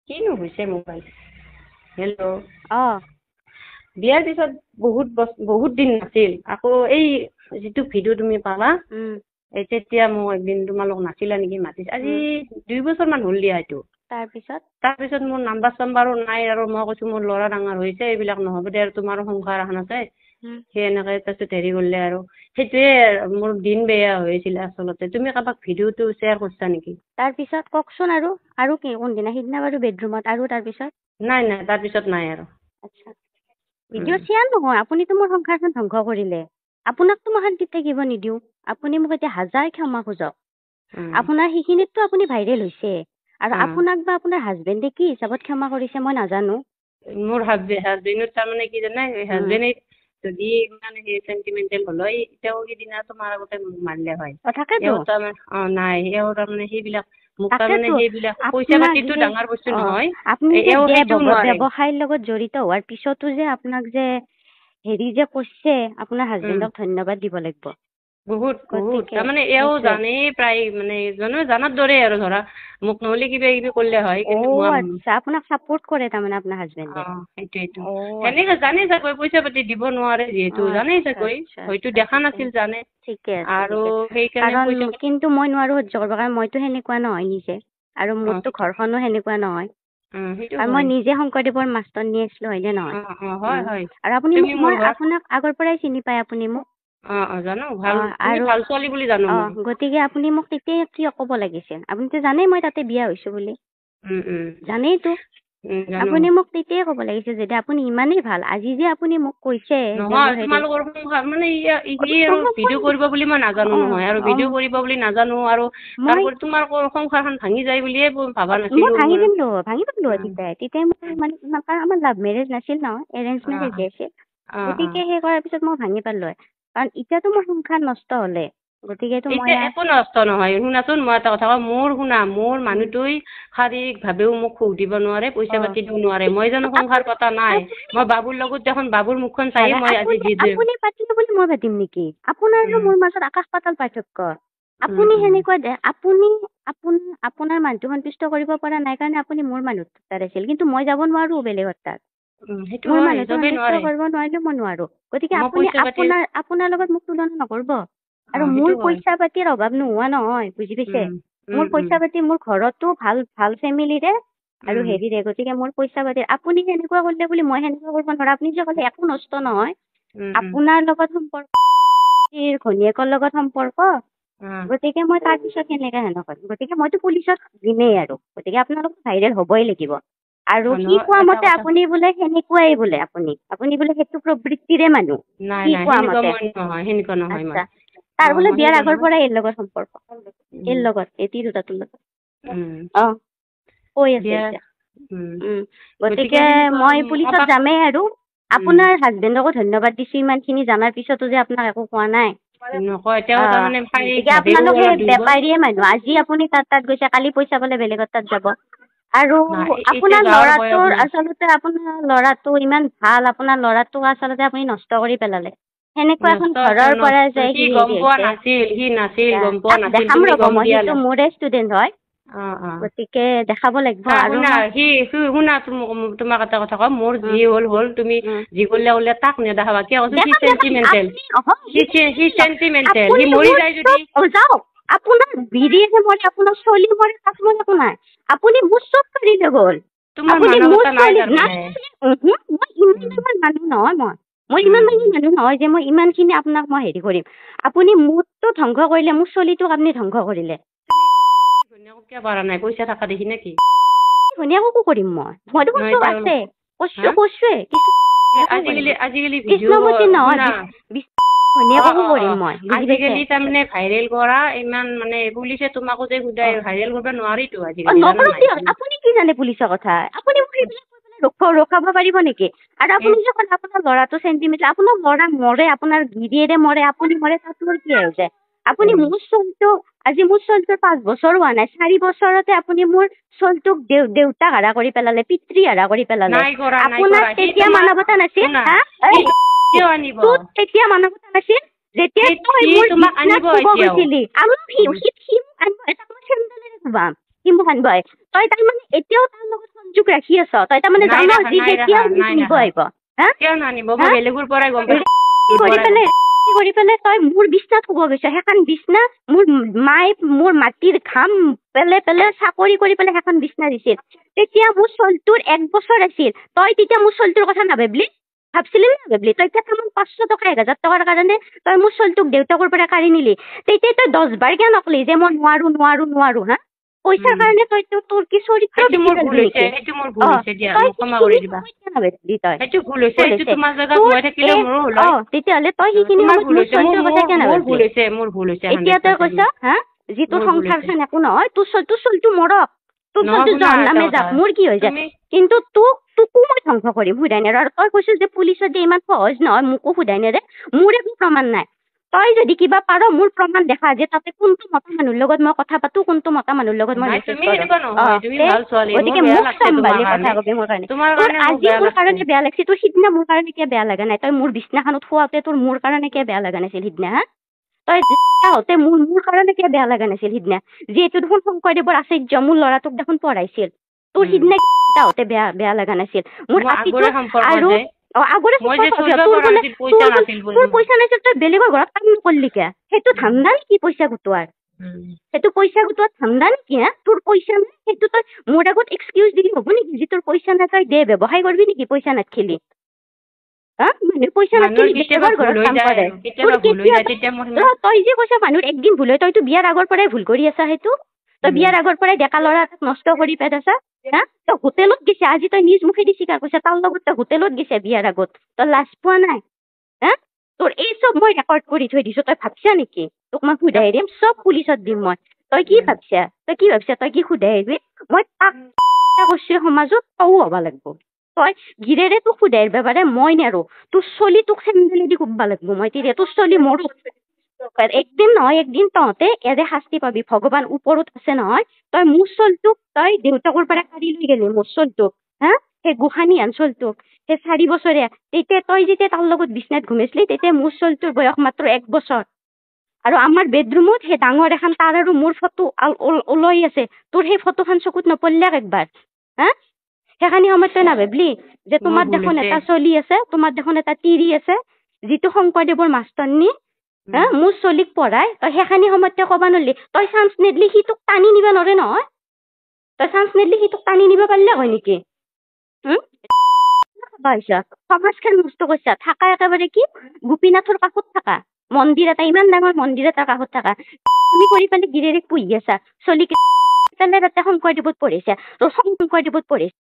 কিনো হৈছে mobile hello' অ' বিয়াৰ পিছত বহুত দিন নাছিল আকৌ এই যিটো ভিডিঅ' তুমি পালা তেতিয়া মোক একদিন তোমালোক নাছিলা নেকি মাতিছে আজি 2 বছৰমান হ'ল দিয়া এইটো তাৰপিছত মোৰ নাম্বাৰ চাম্বাৰো নাই আৰু মই কৈছো মোৰ ল'ৰা ডাঙৰ হৈছে এইবিলাক নহ'ব দে আৰু তোমাৰো সংসাৰ এখন আছে সেই এনেকে তাৰপিছত হেৰি কৰিলে আৰু সেইটোৱে মোৰ দিন বেয়া হৈছিলে আচলতে তুমি কাৰোবাক ভিডিঅ'টো শ্বেয়াৰ কৰিছা নেকি তাৰপিছত কওকচোন আৰু কি কোনদিনা সিদিনা বাৰু বেডৰুমত আৰু তাৰপিছত নাই তাৰপিছত নাই আৰু আচ্ছা ভিডিঅ' শ্বেয়াৰ নহয় আপুনিতো মোৰ সংসাৰখন ধ্বংস কৰিলে আপোনাকতো মই শান্তিত থাকিব নিদিওঁ আপুনি মোক এতিয়া হাজাৰ ক্ষমা খোজক আপোনাৰ সেইখিনিততো আপুনি ভাইৰেল হৈছে আৰু আপোনাক বা আপোনাৰ হাজবেণ্ডে কি হিচাপত ক্ষমা কৰিছে মই নাজানো মোৰ হাজবেণ্ডৰ তাৰমানে কি জানে হাজবেণ্ডে যদি মানে সেই চেণ্টিমেণ্টেল হ'ল হয় তেওঁ সেইদিনা তোমাৰ আগতে মাৰিলে হয় নাই এওঁ তাৰমানে সেইবিলাক মোক তাৰমানে সেইবিলাক পইচা পাতিটো ডাঙৰ বস্তু নহয় আপুনি ব্যৱসায়ৰ লগত জড়িত হোৱাৰ পিছতো যে আপোনাক যে হেৰি যে কৈছে আপোনাৰ হাজবেণ্ডক ধন্যবাদ দিব লাগিব বহুত তাৰমানে এওঁ জানেই প্ৰায় মানে জানাৰ দৰে আৰু ধৰা মোক নহলে কিবা কিবি কৰিলে হয় আচ্ছা আপোনাক সাপোৰ্ট কৰে তাৰমানে আপোনাৰ হাজবেণ্ডে সেইটোৱেইটো সেনেকে জানে চাগৈ পইচা পাতি দিব নোৱাৰে যিহেতু জানেই চাগৈ হয়তো দেখা নাছিল জানে ঠিকে আছে আৰু সেইকাৰণে কিন্তু মই নোৱাৰো সহ্য কৰিব কাৰণ মইতো সেনেকুৱা নহয় নিজে আৰু মোৰতো ঘৰখনো সেনেকুৱা নহয় আৰু মই নিজে শংকৰদেৱৰ মাষ্টৰনী আছিলো হয়নে নহয় আৰু আপুনি মই আপোনাক আগৰ পৰাই চিনি পায় আপুনি মোক জানো ভাল ছোৱালী বুলি জানো গতিকে আপুনি মোক তেতিয়াই কিয় ক'ব লাগিছিল আপুনিতো জানেই মই তাতে বিয়া হৈছো বুলি জানেইতো আপুনি মোক তেতিয়াই ক'ব লাগিছিল যদি আপুনি ইমানেই ভাল আজি যে আপুনি মোক কৈছে তোমালোকৰ মানে ভিডিঅ' কৰিব বুলি মই নাজানো নহয় আৰু ভিডিঅ' কৰিব বুলি নাজানো আৰু তাৰোপৰি তোমালোকৰ সংসাৰখন ভাঙি যায় বুলিয়ে ভাবা নাছিলো ভাঙি দিলো তেতিয়াই মোৰ মানে আমাৰ লাভ মেৰেজ নাছিল ন এৰেঞ্জ মেৰেজ আছিল গতিকে সেই কৰাৰ পিছত মই ভাঙি পালো কাৰণ এতিয়াতো মোৰ সংসাৰ নষ্ট হলে গতিকেতো মই একো নষ্ট নহয় শুনাচোন মই এটা কথা কওঁ মোৰ মানুহটোই শাৰীৰিক ভাৱেও মোক সুখ দিব নোৱাৰে পইচা পাতি দিব নোৱাৰে মই জানো সংসাৰ পতা নাই মই বাবুৰ লগত দেখোন বাবুৰ মুখখন চাই মই আজি আপুনি পাতিব বুলি মই পাতিম নেকি আপোনাৰ আৰু মোৰ মাজত আকাশ পাতাল পাৰ্থক্য আপুনি সেনেকুৱা আপোনাৰ মানুহটো সন্তুষ্ট কৰিব পৰা নাই কাৰণে আপুনি মোৰ মানুহ তাত আছিল কিন্তু মই যাব নোৱাৰো বেলেগৰ তাত মোৰ মানুহটো সন্তুষ্ট কৰিব নোৱাৰিলেও মই নোৱাৰো গতিকে আপুনি আপোনাৰ লগত মোক তুলনা নকৰিব আৰু মোৰ পইচা পাতিৰ অভাৱ নোহোৱা নহয় বুজি পাইছে মোৰ পইচা পাতি মোৰ ঘৰতো ভাল ফেমিলিৰে আৰু হেৰিৰে গতিকে মোৰ পইচা পাতি আপুনি সেনেকুৱা কৰিলে বুলি মই সেনেকুৱা কৰিব নোৱাৰো আপুনি যে ক'লে একো নষ্ট নহয় আপোনাৰ লগত সম্পৰ্ক ঘনীয়েকৰ লগত সম্পৰ্ক গতিকে মই তাৰ পিছত কেনেকে সেনেকুৱা গতিকে মইতো পুলিচত দিমেই আৰু গতিকে আপোনালোক ভাইৰেল হবই লাগিব আৰু কি কোৱা মতে আপুনি বোলে সেনেকুৱাই বোলে আপুনি বোলে সেইটো প্ৰবৃত্তিৰে মানুহ কি কোৱা মতে তাৰ বোলে বিয়াৰ আগৰ পৰা এই লগত সম্পৰ্ক এই লগত এই তিৰোতাটোৰ লগত কৈ আছে এতিয়া গতিকে মই পুলিচত যামেই আৰু আপোনাৰ হাজবেণ্ডকো ধন্যবাদ দিছো ইমান খিনি জানাৰ পিছতো যে আপোনাক একো কোৱা নাই আপোনালোকে বেপাৰীয়ে মানুহ আজি আপুনি তাত গৈছে কালি পইচা পালে বেলেগৰ তাত যাব আৰু আপোনাৰ ল'ৰাটোৰ আচলতে আপোনাৰ ল'ৰাটো ইমান ভাল আপোনাৰ ল'ৰাটোক আচলতে আপুনি নষ্ট কৰি পেলালে সেনেকুৱা এখন ঘৰৰ পৰা যে দেখাম ৰ'ব মই সেইটো মোৰে ষ্টুডেণ্ট হয় গতিকে দেখাব লাগিব আৰু শুনা তোমাক এটা কথা কওঁ মোৰ যি হ'ল তুমি যি কৰিলে ওলে তাক নেদেখাবা কিয় সি চেণ্টিমেণ্টেল সি মৰি যায় যদি যাওক আপোনাৰ বিৰিয়ে মৰে আপোনাৰ ছোৱালী মৰে তাক মই একো নাই আপুনি মোৰ চব পাৰিলে গ'ল আপুনি মোৰ ছোৱালী মই ইমান মানুহ নহয় মই ইমান মানুহ নহয় যে মই ইমানখিনি আপোনাক মই হেৰি কৰিম আপুনি মোৰতো ধ্বংস কৰিলে মোৰ ছোৱালীটোক আপুনি ধ্বংস কৰিলে কিয় পৰা নাই পইচা থকা দেখি নেকি ধুনীয়াকো কৰিম মইতো চব আছে কৈছোৱে আজিকালি কৃষ্ণমূৰ্তি নহয় ধুনীয়াকো কৰিম মই আজিকালি তাৰমানে ভাইৰেল কৰা ইমান মানে পুলিচে তোমাকো যে সোধাই ভাইৰেল কৰিব নোৱাৰিতো আজিকালি আপুনি কি জানে পুলিচৰ কথা আপুনি ৰখাব পাৰিব নেকি আৰু আপুনি যে ক'লে আপোনাৰ ল'ৰাটো চেণ্টিমিটাৰ আপোনাৰ ল'ৰা মৰে আপোনাৰ গিৰিয়েৰে মৰে আপুনি মৰে তাত মোৰ কি হৈ যায় আপুনি মোৰ ছোৱালীটো আজি মোৰ ছোৱালীটোৰ 5 বছৰ হোৱা নাই 4 বছৰতে আপুনি মোৰ ছোৱালীটোক দেউতাক হাৰা কৰি পেলালে পিতৃ হাৰা কৰি পেলালে আপোনাৰ তেতিয়া মানৱতা নাছিল তেতিয়া মানৱতা নাছিল যেতিয়া তই তাৰমানে এতিয়াও তাৰ লগত সংযোগ ৰাখি আছ তই তাৰমানে নাই জানো ৰাখা, যি নাই যেতিয়া ৰাখা, নাই নিব ৰাখা। আহিব হা কিয় নানিব মই হা? বেলেগৰ পৰাই গম পাইছো কৰি পেলাই তই মোৰ বিছনাত শুব গৈছ সেইখন বিছনা মোৰ মায়ে মোৰ মাটিৰ ঘাম পেলে চাকৰি কৰি পেলাই সেইখন বিছনা দিছিল তেতিয়া মোৰ ছোৱালীটোৰ 1 বছৰ আছিল তই তেতিয়া মোৰ ছোৱালীটোৰ কথা নাভাবলি ভাবছিলি নাভাবলি তই এতিয়া তামান 500 টকা 1000 টকাৰ কাৰণে তই মোৰ ছোৱালীটোক দেউতাকৰ পৰা কাঢ়ি নিলি তেতিয়া তই 10 বাৰ কিয় নকলি যে মই নোৱাৰো হা পইচাৰ কাৰণে তই তোৰ কি চৰিত্ৰ সেইটো মোৰ ভুল হৈছে সেইটো মোৰ ভুল হৈছে দিয়া মোক ক্ষমা কৰি দিবা সেইটো ভুল হৈছে সেইটো তোমাৰ জায়গাত মই থাকিলে মোৰো হ'ল তেতিয়াহ'লে তই সেইখিনি তোমাৰ ভুল হৈছে মোৰ ভুল হৈছে এতিয়া তই কৈছ হা যিটো সংসাৰখন একো নহয় তোৰ চলটো মৰক তোৰ চলটো জাহান্নামে যাক মোৰ কি হৈ যায় কিন্তু তোকো মই ধ্বংস কৰিম সুধাই নেৰে আৰু তই কৈছ যে পুলিচত যে ইমান সহজ নহয় মোকো সুধাই নেৰে মোৰ একো প্ৰমাণ নাই তই যদি কিবা পাৰ মোৰ প্ৰমাণ দেখা যে তাতে কোনটো মতা মানুহৰ লগত মই কথা পাতো কোনটো মতা মানুহৰ লগত মই মেছেজ কৰো গতিকে মোক চম্ভালি কথা কবি মোৰ কাৰণে আজি মোৰ কাৰণে বেয়া লাগিছে তোৰ সিদিনা মোৰ কাৰণে কিয় বেয়া লগা নাই তই মোৰ বিছনাখনত শুৱাওতে তোৰ মোৰ কাৰণে কিয় বেয়া লগা নাছিল সিদিনা হা তই হওঁতে মোৰ কাৰণে কিয় বেয়া লগা নাছিল সিদিনা যিহেতু দেখোন শংকৰদেৱৰ আচাৰ্য মোৰ ল'ৰাটোক দেখোন পঢ়াইছিল তোৰ সিদিনা হওঁতে বেয়া লগা নাছিল মোৰ আৰু আগৰে তোৰ পইচা নাছিল তই বেলেগৰ ঘৰত কাম নকৰলি কিয় সেইটো ধান্দা নেকি পইচা গোটোৱাৰ সেইটো পইচা গোটোৱাৰ ধান্দা নেকি হা তোৰ পইচা নাই সেইটো তই মোৰ আগত এক্সকিউজ দিলি হ'ব নেকি যে তোৰ পইচা নাই তই দে ব্যৱসায় কৰিবি নেকি পইচা নাথাকিলি পইচা নাথাকিলি বেলেগৰ ঘৰত কাম কৰে তই যে কৈছা মানুহৰ একদিন ভুল হয় তইতো বিয়াৰ আগৰ পৰাই ভুল কৰি আছা সেইটো তই বিয়াৰ আগৰ পৰাই ডেকা ল'ৰা নষ্ট কৰি পেলাইছা হা তই হোটেলত গৈছা আজি তই নিজ মুখেদি স্বীকাৰ কৰিছা তাৰ লগত তই হোটেলত গৈছা বিয়াৰ আগত তই লাজ পোৱা নাই হা তোৰ এই চব মই ৰেকৰ্ড কৰি থৈ দিছো তই ভাবছা নেকি তোক মই সুধাই দিম চব পুলিচত দিম মই তই কি ভাবছা তই কি সুধাই আহিবি মই তাক কৈছো সমাজত তও হ'ব লাগিব তই গিৰেৰে তোক সুধাই আহিব পাৰে মই নেৰো তোৰ চলি তোক চেন্দেলেদি কুববা লাগিব মই তেতিয়া তোৰ চলি মৰো একদিন নহয় একদিন তহঁতে এৰে শাস্তি পাবি ভগৱান ওপৰত আছে নহয় তই মোৰ চলটোক তই দেউতাকৰ পৰা কাঢ়ি লৈ গেলি মোৰ চলটোক হা সেই গোসানী আন চলটোক সেই 4 বছৰীয়া তেতিয়া তই যেতিয়া তাৰ লগত বিছনাত ঘুমাইছিলি তেতিয়া মোৰ চলটোৰ বয়স মাত্ৰ 1 বছৰ আৰু আমাৰ বেডৰুমত সেই ডাঙৰ এখন তাৰ আৰু মোৰ ফটো ওলাই আছে তোৰ সেই ফটোখন চকুত নপৰিলাক একবাৰ হা সেইখানি সময়ত তই নাভাবলি যে তোমাৰ দেখোন এটা চলি আছে তোমাৰ দেখোন এটা তিৰি আছে যিটো শংকৰদেৱৰ মাষ্টৰনী হা মোৰ চলিক পঢ়াই তই সেইখানি সময়ত তই ক'বা নৰলি তই চান্স নেদলি সি তোক টানি নিবা নৰে নহয় তই চান্স নেদলি সি তোক টানি নিবা পাৰিলে হয় নেকি সমাজখন নষ্ট কৰিছা থাকা একেবাৰে কি গোপীনাথৰ কাষত থাকা মন্দিৰ এটা ইমান ডাঙৰ মন্দিৰ এটাৰ কাষত থাকা তুমি কৰি পেলাই গিৰিয়েক পুহি আছা চলি পেলাই তাতে শংকৰদেৱত পঢ়িছা শংকৰদেৱত পঢ়িছা